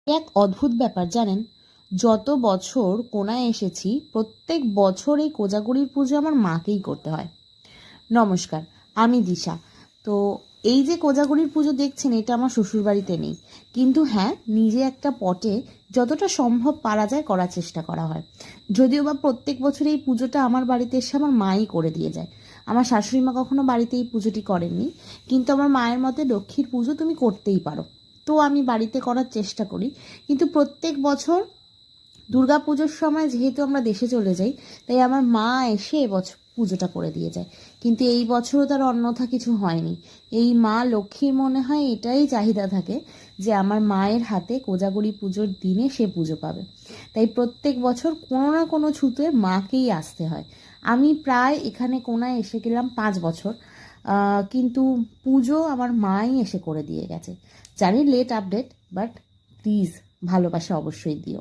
এক অদ্ভুত ব্যাপার জানেন, যত বছর কোনায় এসেছি প্রত্যেক বছর এই কোজাগরীর পুজো আমার মাকেই করতে হয়। নমস্কার, আমি দিশা। তো এই যে কোজাগরীর পুজো দেখছেন, এটা আমার শ্বশুরবাড়িতে নেই, কিন্তু হ্যাঁ, নিজে একটা পটে যতটা সম্ভব পারা যায় করার চেষ্টা করা হয়। যদিও বা প্রত্যেক বছর এই পুজোটা আমার বাড়িতে এসে আমার মাই করে দিয়ে যায়। আমার শাশুড়ি মা কখনো বাড়িতে এই পুজোটি করেননি, কিন্তু আমার মায়ের মতে লক্ষ্মীর পুজো তুমি করতেই পারো। তো আমি বাড়িতে করার চেষ্টা করি, কিন্তু প্রত্যেক বছর দুর্গা পুজোর সময় যেহেতু আমরা দেশে চলে যাই, তাই আমার মা এসে এবছর পুজোটা করে দিয়ে যায়। কিন্তু এই বছরও তার অন্যথা কিছু হয়নি। এই মা লক্ষ্মীর মনে হয় এটাই চাহিদা থাকে যে আমার মায়ের হাতে কোজাগরী পুজোর দিনে সে পুজো পাবে। তাই প্রত্যেক বছর কোনো না কোনো ছুতে মাকেই আসতে হয়। আমি প্রায় এখানে কোনায় এসে গেলাম 5 বছর, কিন্তু পুজো আমার মাই এসে করে দিয়ে গেছে। জানি লেট আপডেট, বাট প্লিজ ভালোবাসা অবশ্যই দিও।